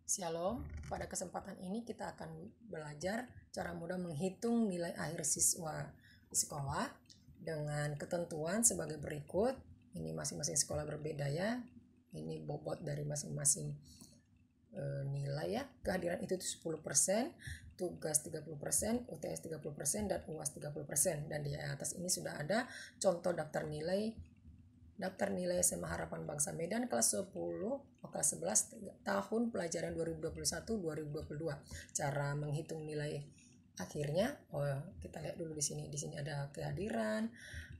Shalom, pada kesempatan ini kita akan belajar cara mudah menghitung nilai akhir siswa di sekolah dengan ketentuan sebagai berikut. Ini masing-masing sekolah berbeda ya. Ini bobot dari masing-masing nilai ya. Kehadiran itu 10%, tugas 30%, UTS 30%, dan UAS 30%. Dan di atas ini sudah ada contoh daftar nilai SMA Harapan Bangsa Medan kelas 10 kelas 11 tahun pelajaran 2021-2022. Cara menghitung nilai akhirnya, kita lihat dulu di sini. Di sini ada kehadiran,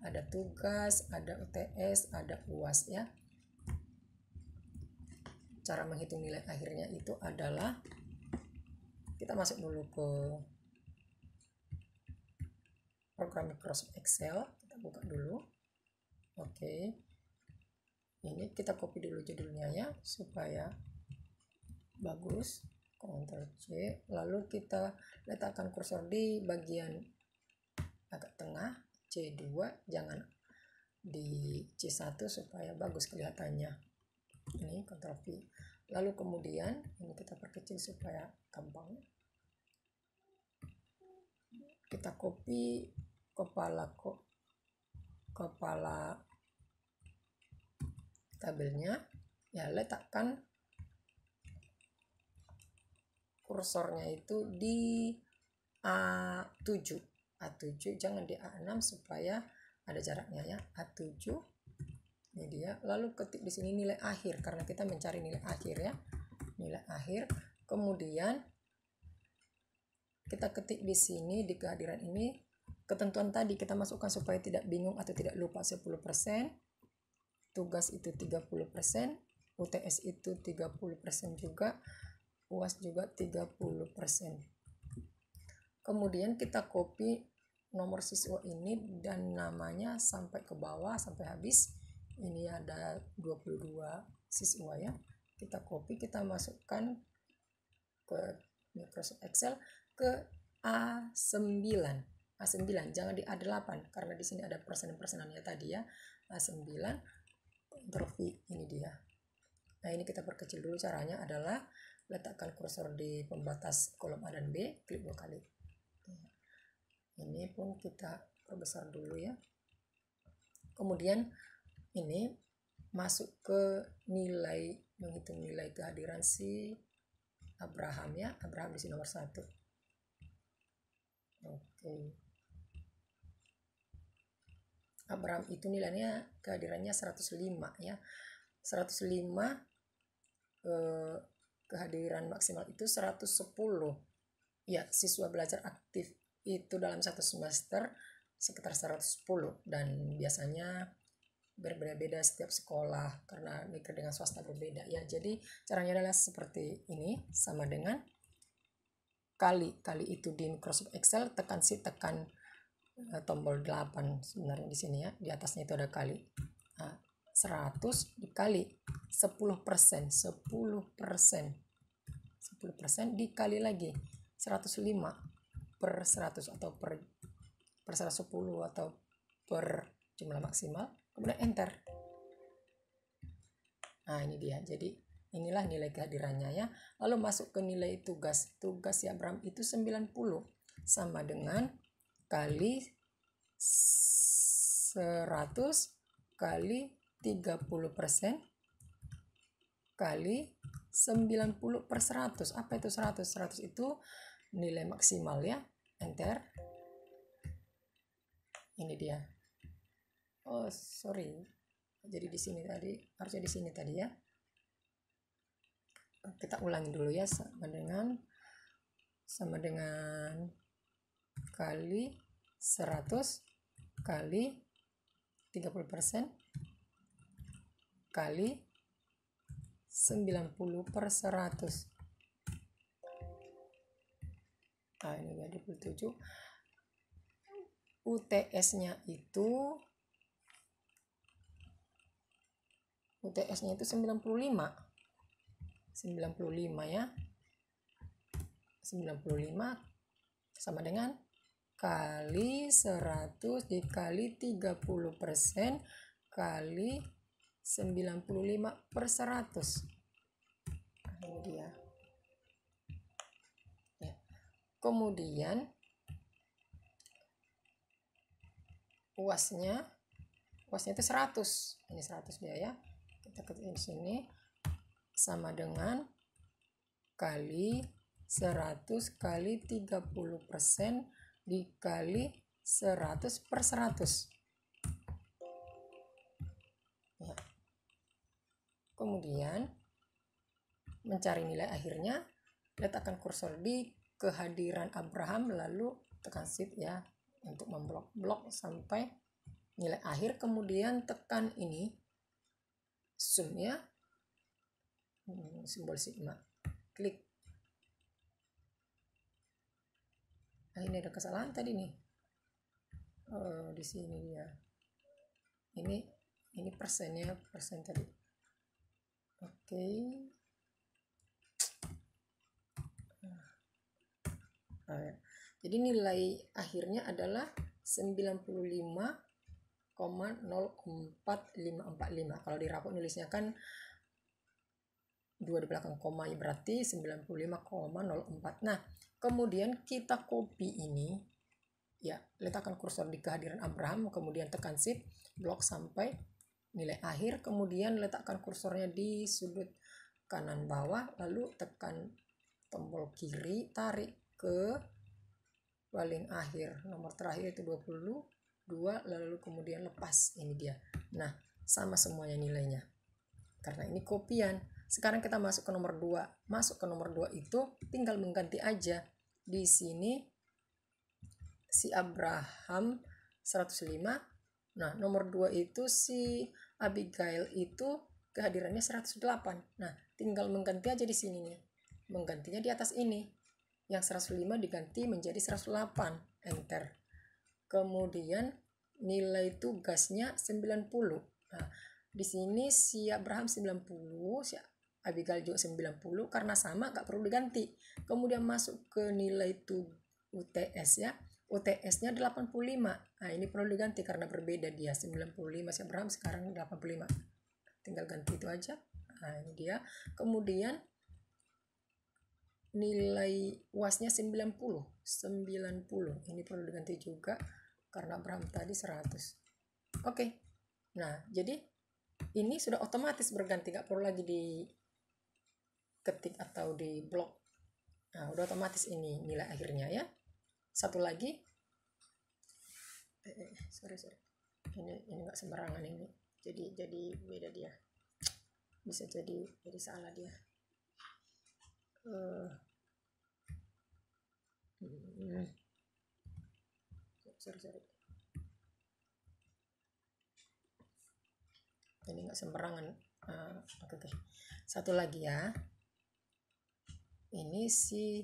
ada tugas, ada UTS, ada UAS ya. Cara menghitung nilai akhirnya itu adalah kita masuk dulu ke program Microsoft Excel. Kita buka dulu. Oke. Ini kita copy dulu judulnya ya supaya bagus. Ctrl C, lalu kita letakkan kursor di bagian agak tengah, C2, jangan di C1 supaya bagus kelihatannya. Ini Ctrl V. Lalu kemudian ini kita perkecil supaya gampang. Kita copy kepala tabelnya ya, letakkan kursornya itu di A7, jangan di A6 supaya ada jaraknya ya. A7 ini dia. Lalu ketik di sini nilai akhir karena kita mencari nilai akhir ya, nilai akhir. Kemudian kita ketik di sini di kehadiran ini ketentuan tadi kita masukkan supaya tidak bingung atau tidak lupa. 10%, tugas itu 30%, UTS itu 30% juga, UAS juga 30%. Kemudian kita copy nomor siswa ini dan namanya sampai ke bawah sampai habis. Ini ada 22 siswa ya. Kita copy, kita masukkan ke Microsoft Excel ke A9. A9 jangan di A8 karena di sini ada persenan-persenannya tadi ya. A9 Ctrl V, ini dia. Nah, ini kita perkecil dulu. Caranya adalah letakkan kursor di pembatas kolom A dan B, klik 2 kali. Ini pun kita perbesar dulu ya. Kemudian ini masuk ke nilai, menghitung nilai kehadiran si Abraham ya. Abraham di sini nomor 1. Oke. Abraham itu nilainya kehadirannya 105 ya. 105 kehadiran maksimal itu 110 ya. Siswa belajar aktif itu dalam satu semester sekitar 110 dan biasanya berbeda-beda setiap sekolah karena negeri dengan swasta berbeda ya. Jadi caranya adalah seperti ini, sama dengan kali itu di Microsoft Excel, tekan tombol 8 sebenarnya di sini ya. Di atasnya itu ada kali. Nah, 100 dikali 10%, 10% dikali lagi 105 per 100 atau per 110 atau per jumlah maksimal, kemudian enter. Nah, ini dia. Jadi inilah nilai kehadirannya ya. Lalu masuk ke nilai tugas si Abraham itu 90 sama dengan kali 100 kali 30% kali 90 per 100. Apa itu 100? 100 itu nilai maksimal ya. Enter. Ini dia. Oh, sorry. Jadi di sini tadi, harusnya di sini tadi ya. Kita ulangi dulu ya, sama dengan kali 100 kali 30% kali 90 per 100. Nah, ini dia 27. UTS-nya itu 95 ya. 95 sama dengan kali 100 dikali 30% kali 95 per 100. Nah, ini dia. Kemudian uasnya itu 100. Ini 100 dia ya. Kita ketik di sini sama dengan kali 100 kali 30% dikali 100 per 100 ya. Kemudian mencari nilai akhirnya, letakkan kursor di kehadiran Abraham lalu tekan shift ya untuk memblok sampai nilai akhir, kemudian tekan ini zoom ya, simbol sigma, klik. Nah, ini ada kesalahan tadi nih. Di sini dia. Ini persennya, persen tadi. Oke. Nah, jadi nilai akhirnya adalah 95,04545. Kalau di rapot nulisnya kan 2 di belakang koma, ya berarti 95,04. Nah, kemudian kita copy ini ya, letakkan kursor di kehadiran Abraham, kemudian tekan shift, blok sampai nilai akhir, kemudian letakkan kursornya di sudut kanan bawah, lalu tekan tombol kiri, tarik ke paling akhir, nomor terakhir itu 22, lalu kemudian lepas. Ini dia. Nah, sama semuanya nilainya karena ini kopian. Sekarang kita masuk ke nomor 2. Masuk ke nomor 2 itu tinggal mengganti aja. Di sini si Abraham 105. Nah, nomor 2 itu si Abigail itu kehadirannya 108. Nah, tinggal mengganti aja di sini nih. Menggantinya di atas ini. Yang 105 diganti menjadi 108. Enter. Kemudian nilai tugasnya 90. Nah, di sini si Abraham 90, si Abigail juga 90, karena sama gak perlu diganti. Kemudian masuk ke nilai UTS ya. UTS-nya 85. Nah, ini perlu diganti karena berbeda dia. 95 si Abraham, sekarang 85. Tinggal ganti itu aja. Nah, ini dia. Kemudian nilai UAS-nya 90. Ini perlu diganti juga karena Abraham tadi 100. Oke. Nah, jadi ini sudah otomatis berganti, gak perlu lagi diketik atau di blok. Nah, udah otomatis ini nilai akhirnya ya. Satu lagi, sorry, ini nggak sembarangan ini. Jadi beda dia. Bisa jadi salah dia. Sorry. Ini nggak sembarangan. Oke. Satu lagi ya. Ini si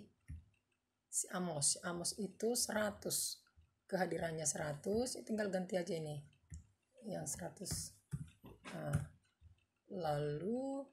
Amos itu 100, kehadirannya 100, tinggal ganti aja ini yang 100. Lalu